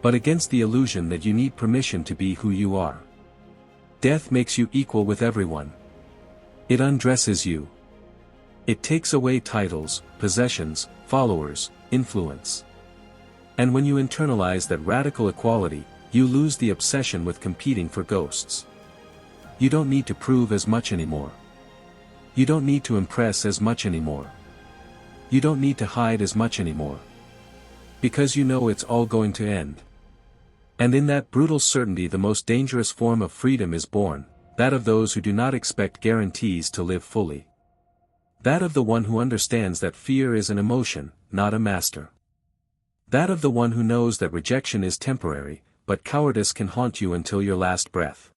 But against the illusion that you need permission to be who you are. Death makes you equal with everyone. It undresses you. It takes away titles, possessions, followers, influence. And when you internalize that radical equality, you lose the obsession with competing for ghosts. You don't need to prove as much anymore. You don't need to impress as much anymore. You don't need to hide as much anymore. Because you know it's all going to end. And in that brutal certainty the most dangerous form of freedom is born, that of those who do not expect guarantees to live fully. That of the one who understands that fear is an emotion, not a master. That of the one who knows that rejection is temporary, but cowardice can haunt you until your last breath.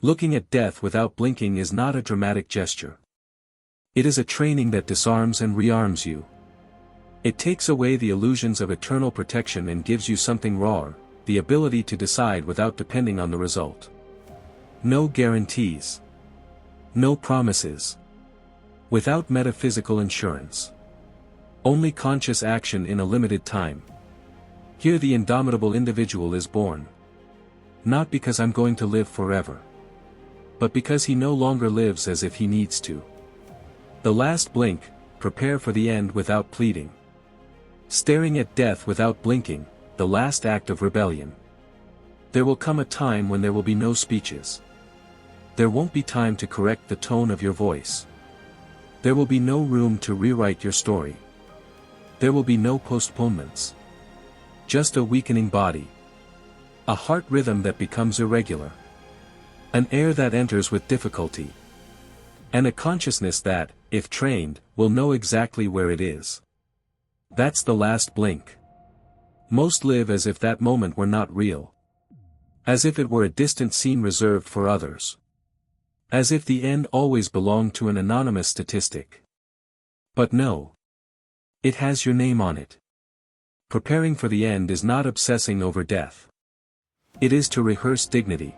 Looking at death without blinking is not a dramatic gesture. It is a training that disarms and rearms you. It takes away the illusions of eternal protection and gives you something rawer, the ability to decide without depending on the result. No guarantees. No promises. Without metaphysical insurance. Only conscious action in a limited time. Here the indomitable individual is born. Not because I'm going to live forever. But because he no longer lives as if he needs to. The last blink, prepare for the end without pleading. Staring at death without blinking, the last act of rebellion. There will come a time when there will be no speeches. There won't be time to correct the tone of your voice. There will be no room to rewrite your story. There will be no postponements. Just a weakening body. A heart rhythm that becomes irregular. An air that enters with difficulty. And a consciousness that, if trained, will know exactly where it is. That's the last blink. Most live as if that moment were not real. As if it were a distant scene reserved for others. As if the end always belonged to an anonymous statistic. But no. It has your name on it. Preparing for the end is not obsessing over death. It is to rehearse dignity.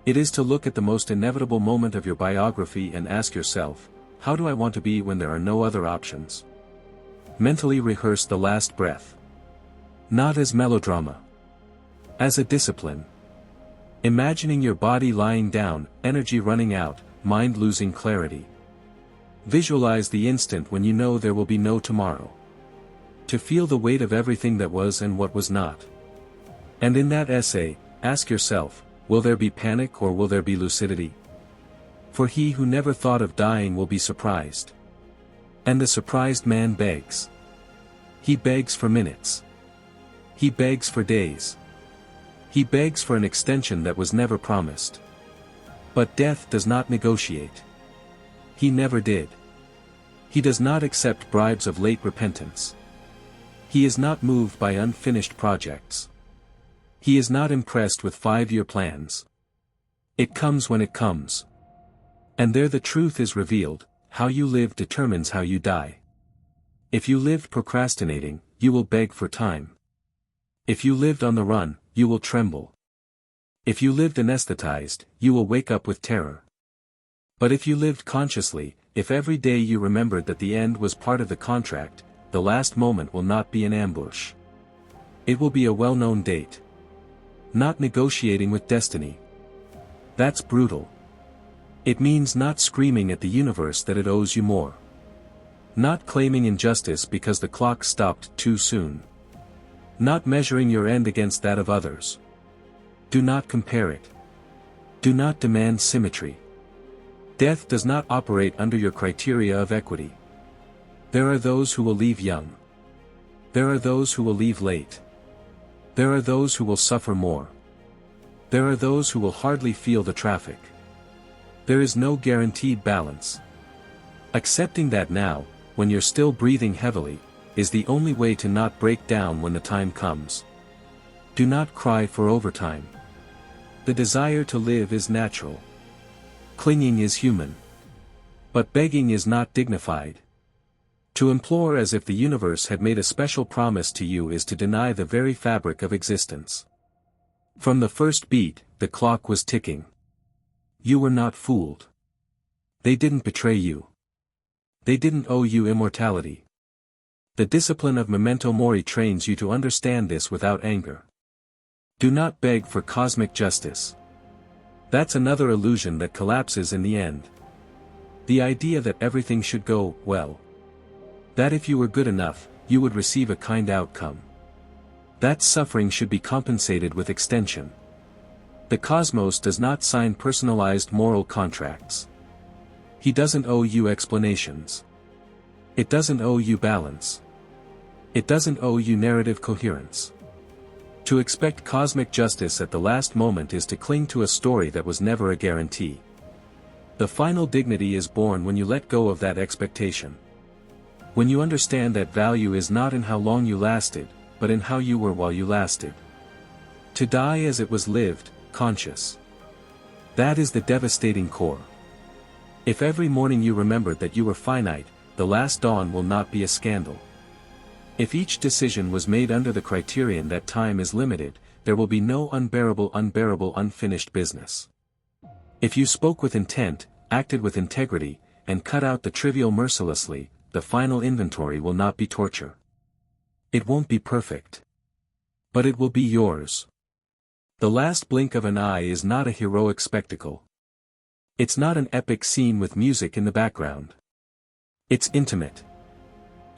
It is to look at the most inevitable moment of your biography and ask yourself, how do I want to be when there are no other options? Mentally rehearse the last breath. Not as melodrama. As a discipline. Imagining your body lying down, energy running out, mind losing clarity. Visualize the instant when you know there will be no tomorrow. To feel the weight of everything that was and what was not. And in that essay, ask yourself, will there be panic or will there be lucidity? For he who never thought of dying will be surprised. And the surprised man begs. He begs for minutes. He begs for days. He begs for an extension that was never promised. But death does not negotiate. He never did. He does not accept bribes of late repentance. He is not moved by unfinished projects. He is not impressed with 5-year plans. It comes when it comes. And there the truth is revealed, how you live determines how you die. If you lived procrastinating, you will beg for time. If you lived on the run, you will tremble. If you lived anesthetized, you will wake up with terror. But if you lived consciously, if every day you remembered that the end was part of the contract, the last moment will not be an ambush. It will be a well-known date. Not negotiating with destiny. That's brutal. It means not screaming at the universe that it owes you more. Not claiming injustice because the clock stopped too soon. Not measuring your end against that of others. Do not compare it. Do not demand symmetry. Death does not operate under your criteria of equity. There are those who will leave young. There are those who will leave late. There are those who will suffer more. There are those who will hardly feel the traffic. There is no guaranteed balance. Accepting that now, when you're still breathing heavily, is the only way to not break down when the time comes. Do not cry for overtime. The desire to live is natural. Clinging is human. But begging is not dignified. To implore as if the universe had made a special promise to you is to deny the very fabric of existence. From the first beat, the clock was ticking. You were not fooled. They didn't betray you. They didn't owe you immortality. The discipline of Memento Mori trains you to understand this without anger. Do not beg for cosmic justice. That's another illusion that collapses in the end. The idea that everything should go well. That if you were good enough, you would receive a kind outcome. That suffering should be compensated with extension. The cosmos does not sign personalized moral contracts. He doesn't owe you explanations. It doesn't owe you balance. It doesn't owe you narrative coherence. To expect cosmic justice at the last moment is to cling to a story that was never a guarantee. The final dignity is born when you let go of that expectation. When you understand that value is not in how long you lasted, but in how you were while you lasted. To die as it was lived, conscious. That is the devastating core. If every morning you remembered that you were finite, the last dawn will not be a scandal. If each decision was made under the criterion that time is limited, there will be no unbearable unfinished business. If you spoke with intent, acted with integrity, and cut out the trivial mercilessly, the final inventory will not be torture. It won't be perfect. But it will be yours. The last blink of an eye is not a heroic spectacle. It's not an epic scene with music in the background. It's intimate.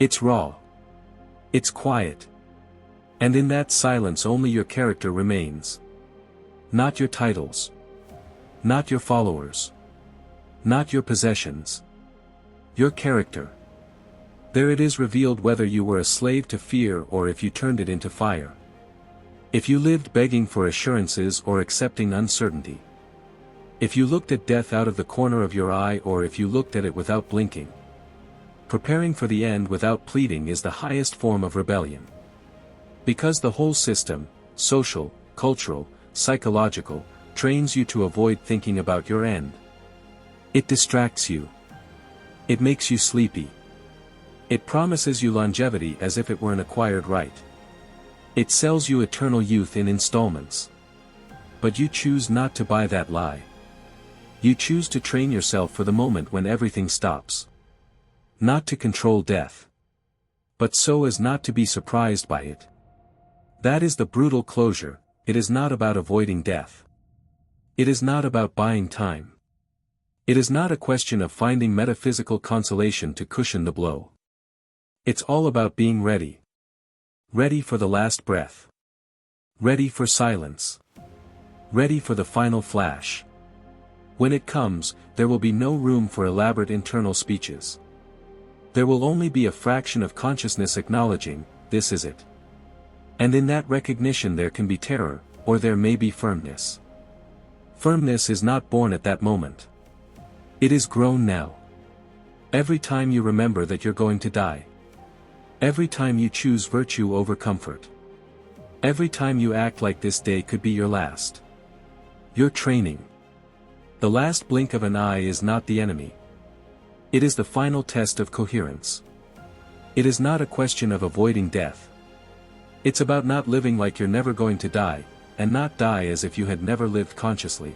It's raw. It's quiet. And in that silence only your character remains. Not your titles. Not your followers. Not your possessions. Your character. There it is revealed whether you were a slave to fear or if you turned it into fire. If you lived begging for assurances or accepting uncertainty. If you looked at death out of the corner of your eye or if you looked at it without blinking. Preparing for the end without pleading is the highest form of rebellion. Because the whole system, social, cultural, psychological, trains you to avoid thinking about your end. It distracts you. It makes you sleepy. It promises you longevity as if it were an acquired right. It sells you eternal youth in installments. But you choose not to buy that lie. You choose to train yourself for the moment when everything stops. Not to control death. But so as not to be surprised by it. That is the brutal closure. It is not about avoiding death. It is not about buying time. It is not a question of finding metaphysical consolation to cushion the blow. It's all about being ready. Ready for the last breath. Ready for silence. Ready for the final flash. When it comes, there will be no room for elaborate internal speeches. There will only be a fraction of consciousness acknowledging, this is it. And in that recognition there can be terror, or there may be firmness. Firmness is not born at that moment. It is grown now. Every time you remember that you're going to die. Every time you choose virtue over comfort. Every time you act like this day could be your last. You're training. The last blink of an eye is not the enemy. It is the final test of coherence. It is not a question of avoiding death. It's about not living like you're never going to die, and not die as if you had never lived consciously.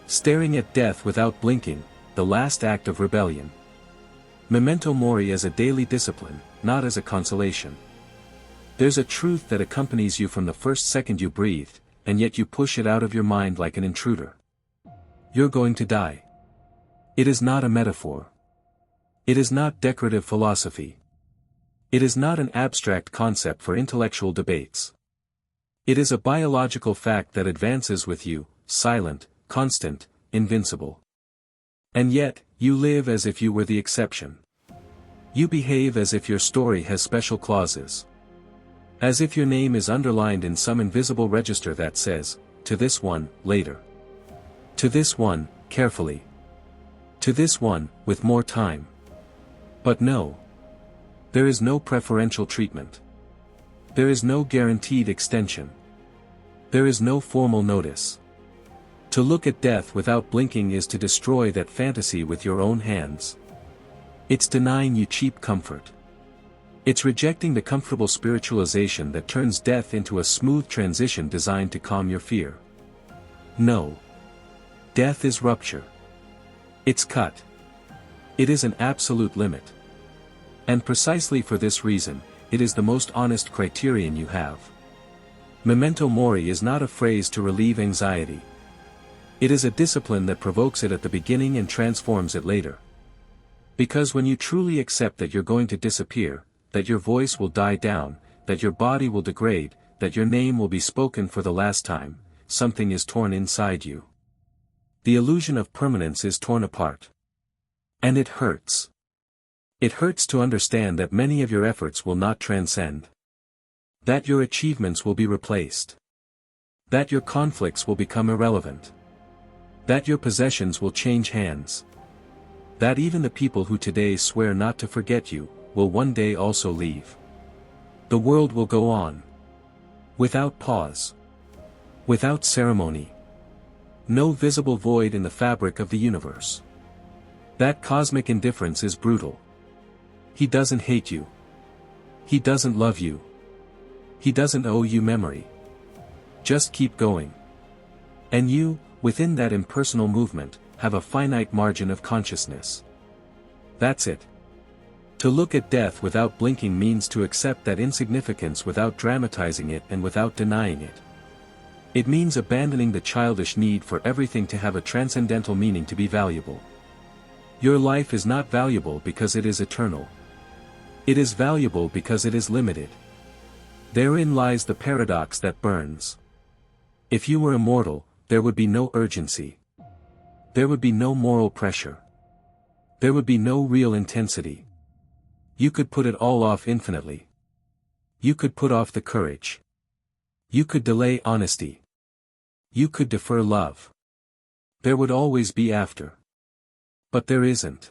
Staring at death without blinking, the last act of rebellion. Memento Mori as a daily discipline, not as a consolation. There's a truth that accompanies you from the first second you breathed, and yet you push it out of your mind like an intruder. You're going to die. It is not a metaphor. It is not decorative philosophy. It is not an abstract concept for intellectual debates. It is a biological fact that advances with you, silent, constant, invincible. And yet, you live as if you were the exception. You behave as if your story has special clauses. As if your name is underlined in some invisible register that says, to this one, later. To this one, carefully. To this one, with more time. But no. There is no preferential treatment. There is no guaranteed extension. There is no formal notice. To look at death without blinking is to destroy that fantasy with your own hands. It's denying you cheap comfort. It's rejecting the comfortable spiritualization that turns death into a smooth transition designed to calm your fear. No. Death is rupture. It's cut. It is an absolute limit. And precisely for this reason, it is the most honest criterion you have. Memento Mori is not a phrase to relieve anxiety. It is a discipline that provokes it at the beginning and transforms it later. Because when you truly accept that you're going to disappear, that your voice will die down, that your body will degrade, that your name will be spoken for the last time, something is torn inside you. The illusion of permanence is torn apart. And it hurts. It hurts to understand that many of your efforts will not transcend. That your achievements will be replaced. That your conflicts will become irrelevant. That your possessions will change hands. That even the people who today swear not to forget you, will one day also leave. The world will go on. Without pause. Without ceremony. No visible void in the fabric of the universe. That cosmic indifference is brutal. He doesn't hate you. He doesn't love you. He doesn't owe you memory. Just keep going. And you, within that impersonal movement, have a finite margin of consciousness. That's it. To look at death without blinking means to accept that insignificance without dramatizing it and without denying it. It means abandoning the childish need for everything to have a transcendental meaning to be valuable. Your life is not valuable because it is eternal. It is valuable because it is limited. Therein lies the paradox that burns. If you were immortal, there would be no urgency. There would be no moral pressure. There would be no real intensity. You could put it all off infinitely. You could put off the courage. You could delay honesty. You could defer love. There would always be after. But there isn't.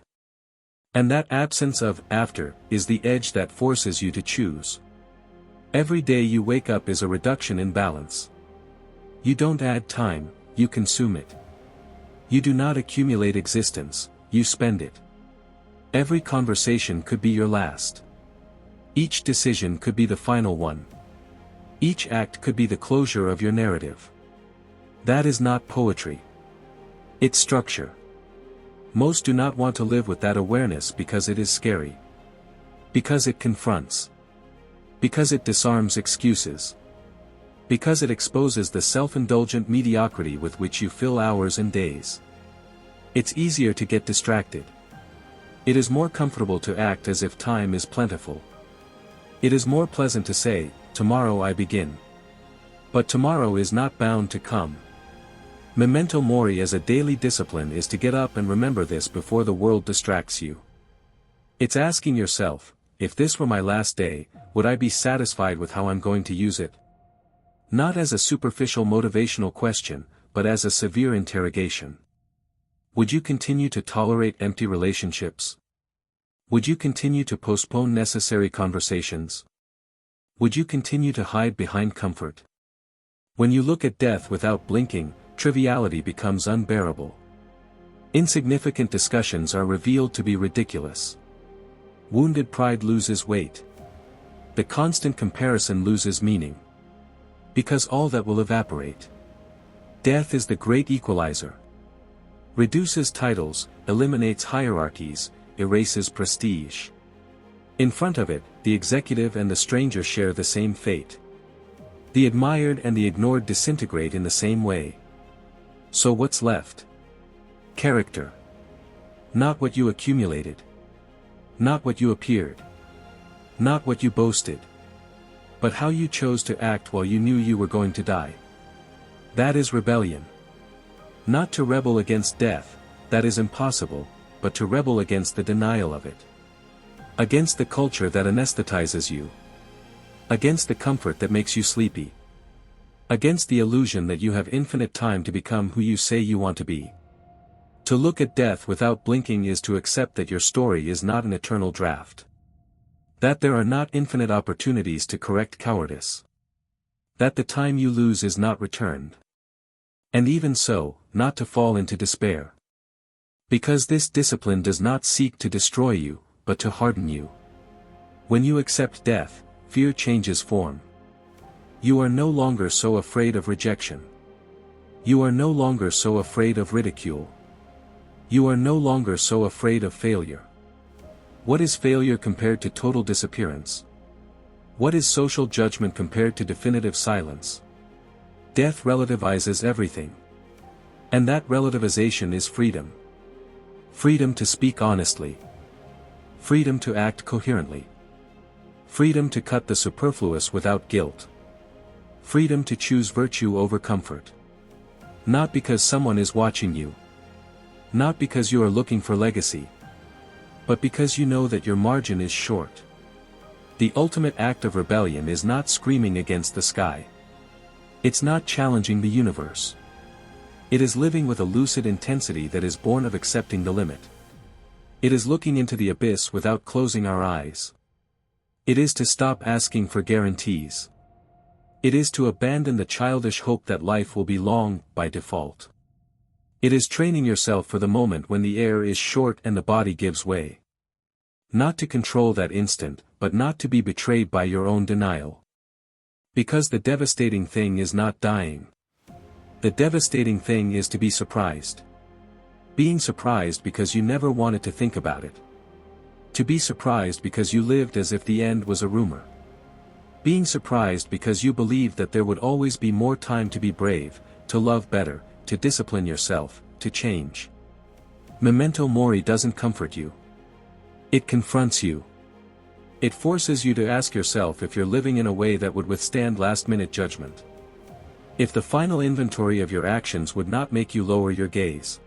And that absence of after is the edge that forces you to choose. Every day you wake up is a reduction in balance. You don't add time, you consume it. You do not accumulate existence, you spend it. Every conversation could be your last. Each decision could be the final one. Each act could be the closure of your narrative. That is not poetry. It's structure. Most do not want to live with that awareness because it is scary. Because it confronts. Because it disarms excuses. Because it exposes the self-indulgent mediocrity with which you fill hours and days. It's easier to get distracted. It is more comfortable to act as if time is plentiful. It is more pleasant to say, tomorrow I begin. But tomorrow is not bound to come. Memento Mori as a daily discipline is to get up and remember this before the world distracts you. It's asking yourself, if this were my last day, would I be satisfied with how I'm going to use it? Not as a superficial motivational question, but as a severe interrogation. Would you continue to tolerate empty relationships? Would you continue to postpone necessary conversations? Would you continue to hide behind comfort? When you look at death without blinking, triviality becomes unbearable. Insignificant discussions are revealed to be ridiculous. Wounded pride loses weight. The constant comparison loses meaning. Because all that will evaporate. Death is the great equalizer. Reduces titles, eliminates hierarchies, erases prestige. In front of it, the executive and the stranger share the same fate. The admired and the ignored disintegrate in the same way. So what's left? Character. Not what you accumulated. Not what you appeared. Not what you boasted. but how you chose to act while you knew you were going to die. That is rebellion. Not to rebel against death, that is impossible, but to rebel against the denial of it. Against the culture that anesthetizes you. Against the comfort that makes you sleepy. Against the illusion that you have infinite time to become who you say you want to be. To look at death without blinking is to accept that your story is not an eternal draft. That there are not infinite opportunities to correct cowardice. That the time you lose is not returned. And even so, not to fall into despair. Because this discipline does not seek to destroy you, but to harden you. When you accept death, fear changes form. You are no longer so afraid of rejection. You are no longer so afraid of ridicule. You are no longer so afraid of failure. What is failure compared to total disappearance? What is social judgment compared to definitive silence? Death relativizes everything. And that relativization is freedom. Freedom to speak honestly. Freedom to act coherently. Freedom to cut the superfluous without guilt. Freedom to choose virtue over comfort. Not because someone is watching you. Not because you are looking for legacy. But because you know that your margin is short. The ultimate act of rebellion is not screaming against the sky. It's not challenging the universe. It is living with a lucid intensity that is born of accepting the limit. It is looking into the abyss without closing our eyes. It is to stop asking for guarantees. It is to abandon the childish hope that life will be long, by default. It is training yourself for the moment when the air is short and the body gives way. Not to control that instant, but not to be betrayed by your own denial. Because the devastating thing is not dying. The devastating thing is to be surprised. Being surprised because you never wanted to think about it. To be surprised because you lived as if the end was a rumor. Being surprised because you believed that there would always be more time to be brave, to love better, to discipline yourself, to change. Memento Mori doesn't comfort you. It confronts you. It forces you to ask yourself if you're living in a way that would withstand last-minute judgment. If the final inventory of your actions would not make you lower your gaze.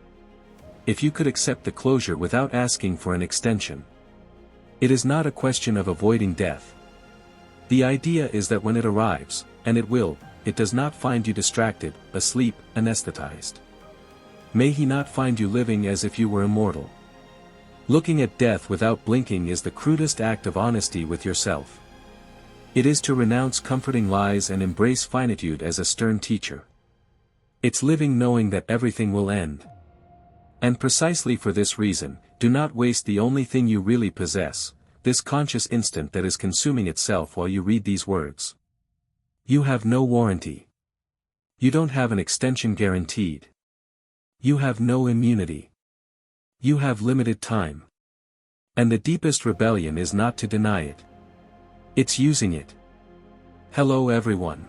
If you could accept the closure without asking for an extension. It is not a question of avoiding death. The idea is that when it arrives, and it will, it does not find you distracted, asleep, anesthetized. May he not find you living as if you were immortal. Looking at death without blinking is the crudest act of honesty with yourself. It is to renounce comforting lies and embrace finitude as a stern teacher. It's living knowing that everything will end. And precisely for this reason, do not waste the only thing you really possess, this conscious instant that is consuming itself while you read these words. You have no warranty. You don't have an extension guaranteed. You have no immunity. You have limited time. And the deepest rebellion is not to deny it. It's using it. Hello everyone.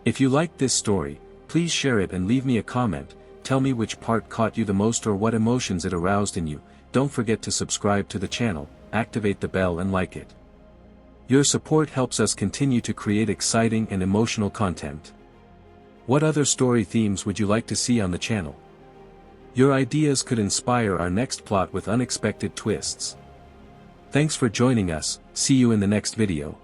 If you liked this story, please share it and leave me a comment. Tell me which part caught you the most or what emotions it aroused in you. Don't forget to subscribe to the channel, activate the bell and like it. Your support helps us continue to create exciting and emotional content. What other story themes would you like to see on the channel? Your ideas could inspire our next plot with unexpected twists. Thanks for joining us, see you in the next video.